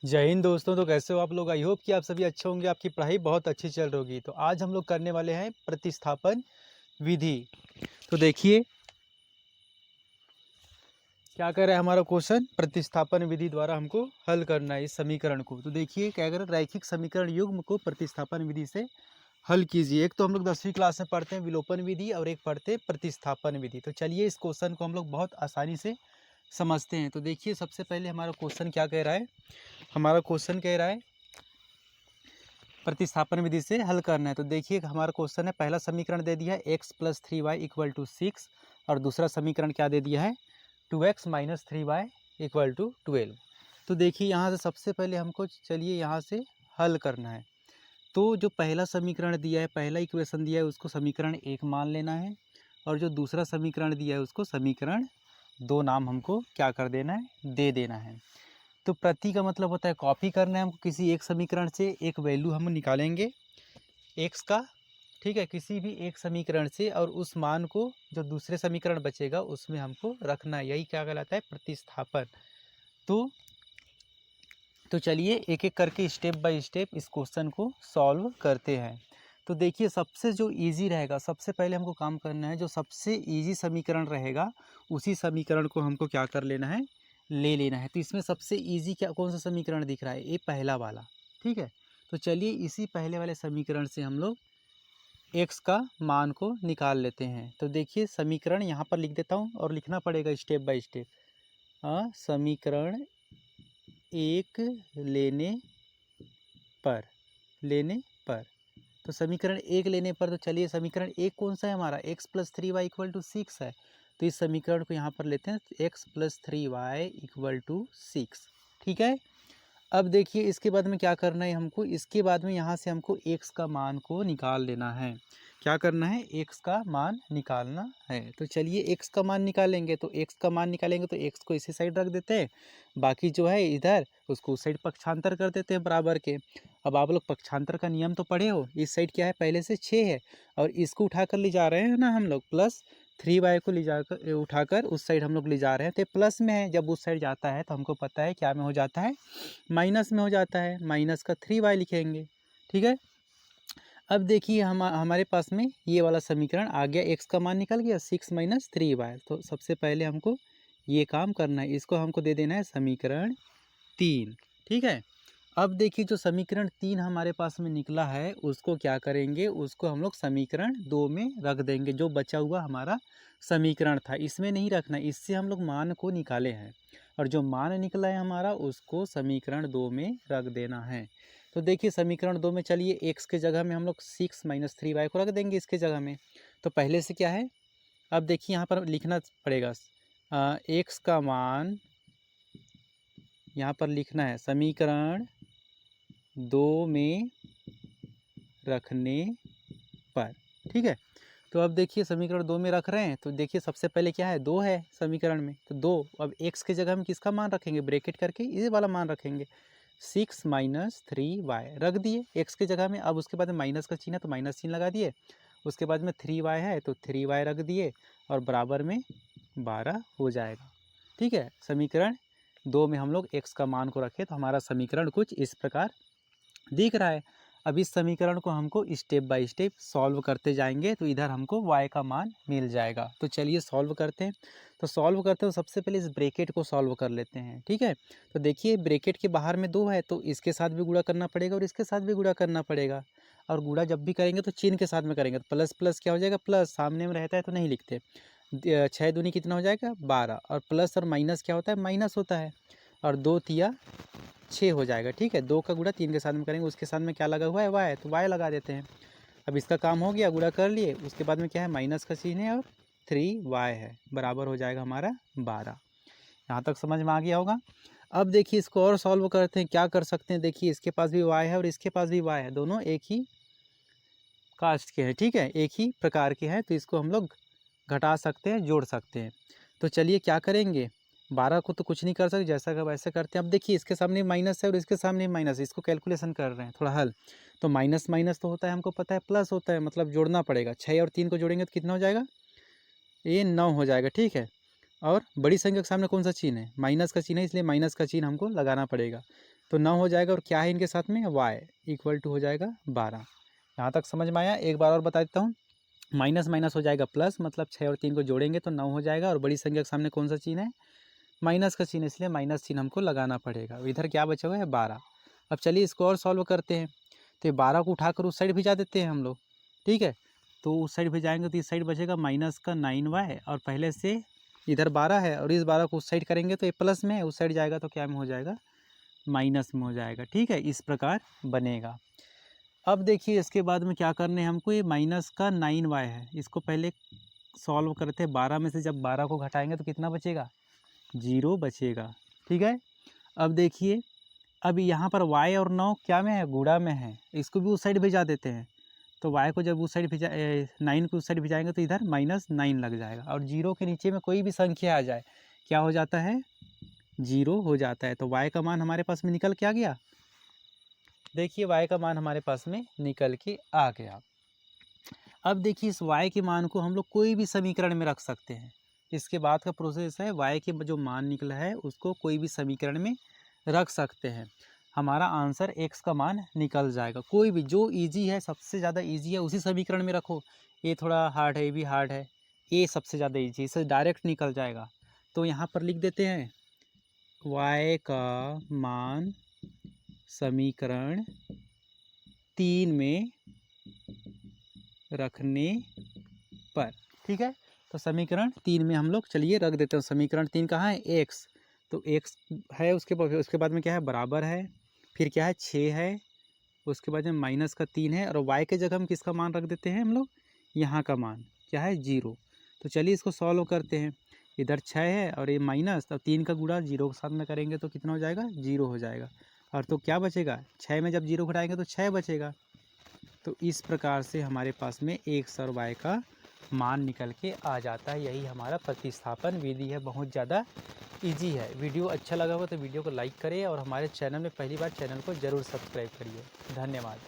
जय हिंद दोस्तों। तो कैसे हो आप लोग? आई होप कि आप सभी अच्छे होंगे, आपकी पढ़ाई बहुत अच्छी चल रही होगी। तो आज हम लोग करने वाले हैं प्रतिस्थापन विधि। तो देखिए क्या कह रहा है हमारा क्वेश्चन, प्रतिस्थापन विधि द्वारा हमको हल करना है इस समीकरण को। तो देखिए क्या कर रहा है, रैखिक समीकरण युग्म को प्रतिस्थापन विधि से हल कीजिए। एक तो हम लोग 10वीं क्लास में पढ़ते हैं विलोपन विधि और एक पढ़ते हैं प्रतिस्थापन विधि। तो चलिए इस क्वेश्चन को हम लोग बहुत आसानी से समझते हैं। तो देखिए सबसे पहले हमारा क्वेश्चन क्या कह रहा है, हमारा क्वेश्चन कह रहा है प्रतिस्थापन विधि से हल करना है। तो देखिए हमारा क्वेश्चन है, पहला समीकरण दे दिया है x plus 3y equal to 6 और दूसरा समीकरण क्या दे दिया है 2x minus 3y equal to 12। तो देखिए यहाँ से सबसे पहले हमको चलिए यहाँ से हल करना है। तो जो पहला समीकरण दिया है, पहला इक्वेशन दिया है, उसको समीकरण 1 मान लेना है और जो दूसरा समीकरण दिया है उसको समीकरण 2 नाम हमको क्या कर देना है, दे देना है। तो प्रति का मतलब होता है कॉपी करना है हमको, किसी एक समीकरण से एक वैल्यू हम निकालेंगे एक्स का, ठीक है, किसी भी एक समीकरण से, और उस मान को जो दूसरे समीकरण बचेगा उसमें हमको रखना है। यही क्या कहलाता है, प्रतिस्थापन। तो चलिए एक एक करके स्टेप बाय स्टेप इस क्वेश्चन को सॉल्व करते हैं। तो देखिए सबसे जो इजी रहेगा, सबसे पहले हमको काम करना है, जो सबसे इजी समीकरण रहेगा उसी समीकरण को हमको क्या कर लेना है, ले लेना है। तो इसमें सबसे इजी क्या कौन सा समीकरण दिख रहा है, ये पहला वाला, ठीक है। तो चलिए इसी पहले वाले समीकरण से हम लोग एक्स का मान को निकाल लेते हैं। तो देखिए समीकरण यहाँ पर लिख देता हूँ और लिखना पड़ेगा स्टेप बाय स्टेप। समीकरण एक लेने पर, लेने पर, तो समीकरण एक लेने पर, तो चलिए समीकरण एक कौन सा है हमारा, x plus 3y equal to 6 है। तो इस समीकरण को यहाँ पर लेते हैं x plus 3y equal to 6, ठीक है। अब देखिए इसके बाद में क्या करना है हमको, इसके बाद में यहाँ से हमको x का मान को निकाल लेना है। क्या करना है, x का मान निकालना है। तो चलिए x का मान निकालेंगे, तो x का मान निकालेंगे तो x को इसी साइड रख देते हैं, बाकी जो है इधर उसको उस साइड पक्षांतर कर देते हैं बराबर के। अब आप लोग पक्षांतर का नियम तो पढ़े हो, इस साइड क्या है पहले से 6 है और इसको उठाकर ले जा रहे हैं ना हम लोग, प्लस 3y को ले जाकर उठाकर उस साइड हम लोग ले जा रहे हैं, तो प्लस में है, जब उस साइड जाता है तो हमको पता है क्या में हो जाता है, माइनस में हो जाता है, माइनस का 3y लिखेंगे, ठीक है। अब देखिए हमारे पास में ये वाला समीकरण आ गया, x का मान निकल गया 6 माइनस 3y। तो सबसे पहले हमको ये काम करना है, इसको हमको दे देना है समीकरण 3, ठीक है। अब देखिए जो समीकरण 3 हमारे पास में निकला है उसको क्या करेंगे, उसको हम लोग समीकरण 2 में रख देंगे। जो बचा हुआ हमारा समीकरण था इसमें नहीं रखना, इससे हम लोग मान को निकाले हैं और जो मान निकला है हमारा उसको समीकरण 2 में रख देना है। तो देखिए समीकरण 2 में चलिए x के जगह में हम लोग 6 माइनस 3y को रख देंगे इसके जगह में। तो पहले से क्या है, अब देखिए यहाँ पर लिखना पड़ेगा x का मान, यहाँ पर लिखना है समीकरण 2 में रखने पर, ठीक है। तो अब देखिए समीकरण 2 में रख रहे हैं, तो देखिए सबसे पहले क्या है, 2 है समीकरण में, तो 2, अब x के जगह में किसका मान रखेंगे, ब्रैकेट करके ये वाला मान रखेंगे, 6 माइनस 3y रख दिए x के जगह में। अब उसके बाद में माइनस का चिन्ह है तो माइनस चिन्ह लगा दिए, उसके बाद में 3y है तो 3y रख दिए और बराबर में 12 हो जाएगा, ठीक है। समीकरण 2 में हम लोग x का मान को रखें तो हमारा समीकरण कुछ इस प्रकार दिख रहा है। अब इस समीकरण को हमको स्टेप बाय स्टेप सॉल्व करते जाएंगे तो इधर हमको y का मान मिल जाएगा। तो चलिए सॉल्व करते हैं। तो सॉल्व करते हो सबसे पहले इस ब्रैकेट को सॉल्व कर लेते हैं, ठीक है। तो देखिए ब्रैकेट के बाहर में 2 है तो इसके साथ भी गुणा करना पड़ेगा और इसके साथ भी गुणा करना पड़ेगा, और गुणा जब भी करेंगे तो चिन्ह के साथ में करेंगे, तो प्लस प्लस क्या हो जाएगा, प्लस सामने में रहता है तो नहीं लिखते, 6 दूनी कितना हो जाएगा 12, और प्लस और माइनस क्या होता है, माइनस होता है, और 2 तिया 6 हो जाएगा, ठीक है। 2 का गुणा 3 के साथ में करेंगे, उसके साथ में क्या लगा हुआ है, y, तो y लगा देते हैं। अब इसका काम हो गया, गुणा कर लिए, उसके बाद में क्या है, माइनस का चिन्ह है और 3y है, बराबर हो जाएगा हमारा 12। यहाँ तक समझ में आ गया होगा। अब देखिए इसको और सॉल्व करते हैं, क्या कर सकते हैं, देखिए इसके पास भी y है और इसके पास भी y है, दोनों एक ही कास्ट के हैं, ठीक है, एक ही प्रकार के हैं, तो इसको हम लोग घटा सकते हैं, जोड़ सकते हैं। तो चलिए क्या करेंगे, 12 को तो कुछ नहीं कर सकते, जैसा का वैसे करते हैं। अब देखिए इसके सामने माइनस है और इसके सामने माइनस, इसको कैलकुलेशन कर रहे हैं थोड़ा हल, तो माइनस माइनस तो होता है हमको पता है, प्लस होता है, मतलब जोड़ना पड़ेगा। 6 और 3 को जोड़ेंगे तो कितना हो जाएगा, ये 9 हो जाएगा, ठीक है। और बड़ी संख्या के सामने कौन सा चिन्ह है, माइनस का चिन्ह है, इसलिए माइनस का चिन्ह हमको लगाना पड़ेगा। तो 9 हो जाएगा और क्या है इनके साथ में y इक्वल टू हो जाएगा 12। यहाँ तक समझ में आया? एक बार और बता देता हूँ। माइनस माइनस हो जाएगा प्लस, मतलब 6 और 3 को जोड़ेंगे तो 9 हो जाएगा और बड़ी संख्या के सामने कौन सा चिन्ह है? माइनस का चिन्ह, इसलिए माइनस चिन्ह हमको लगाना पड़ेगा। इधर क्या बचा हुआ है? 12। अब चलिए इसको और सॉल्व करते हैं। तो ये 12 को उठाकर उस साइड भिजा देते हैं हम लोग, ठीक है। तो उस साइड भिजाएंगे तो इस साइड बचेगा माइनस का 9y और पहले से इधर 12 है और इस 12 को उस साइड करेंगे तो ये प्लस में है, उस साइड जाएगा तो क्या में हो जाएगा? माइनस में हो जाएगा, ठीक है। इस प्रकार बनेगा। अब देखिए इसके बाद में क्या करना है हमको, ये माइनस का 9y है, इसको पहले सॉल्व करते हैं। 12 में से जब 12 को घटाएंगे तो कितना बचेगा? 0 बचेगा, ठीक है। अब देखिए, अब यहाँ पर y और 9 क्या में है? गुणा में है, इसको भी उस साइड भिजा देते हैं। तो y को जब उस साइड भिजा 9 को उस साइड भिजाएंगे तो इधर -9 लग जाएगा और 0 के नीचे में कोई भी संख्या आ जाए क्या हो जाता है? 0 हो जाता है। तो y का मान हमारे पास में निकल के आ गया। देखिए y का मान हमारे पास में निकल के आ गया। अब देखिए इस y के मान को हम लोग कोई भी समीकरण में रख सकते हैं। इसके बाद का प्रोसेस है, y के जो मान निकला है उसको कोई भी समीकरण में रख सकते हैं। हमारा आंसर x का मान निकल जाएगा। कोई भी जो इजी है, सबसे ज़्यादा इजी है, उसी समीकरण में रखो। ये थोड़ा हार्ड है, ये भी हार्ड है, ये सबसे ज़्यादा इजी है, इससे डायरेक्ट निकल जाएगा। तो यहाँ पर लिख देते हैं y का मान समीकरण 3 में रखने पर, ठीक है। तो समीकरण 3 में हम लोग चलिए रख देते हैं। समीकरण 3 कहाँ है? x, तो x है, उसके बाद में क्या है? बराबर है, फिर क्या है? 6 है, उसके बाद में माइनस का 3 है और y के जगह हम किसका मान रख देते हैं हम लोग? यहाँ का मान क्या है? 0। तो चलिए इसको सॉल्व करते हैं। इधर 6 है और ये माइनस, तो 3 का गुणा 0 के साथ में करेंगे तो कितना हो जाएगा? 0 हो जाएगा। और तो क्या बचेगा? 6 में जब 0 घटाएंगे तो 6 बचेगा। तो इस प्रकार से हमारे पास में x और y का मान निकल के आ जाता है। यही हमारा प्रतिस्थापन विधि है, बहुत ज़्यादा इजी है। वीडियो अच्छा लगा हो तो वीडियो को लाइक करें और हमारे चैनल में पहली बार चैनल को ज़रूर सब्सक्राइब करिए। धन्यवाद।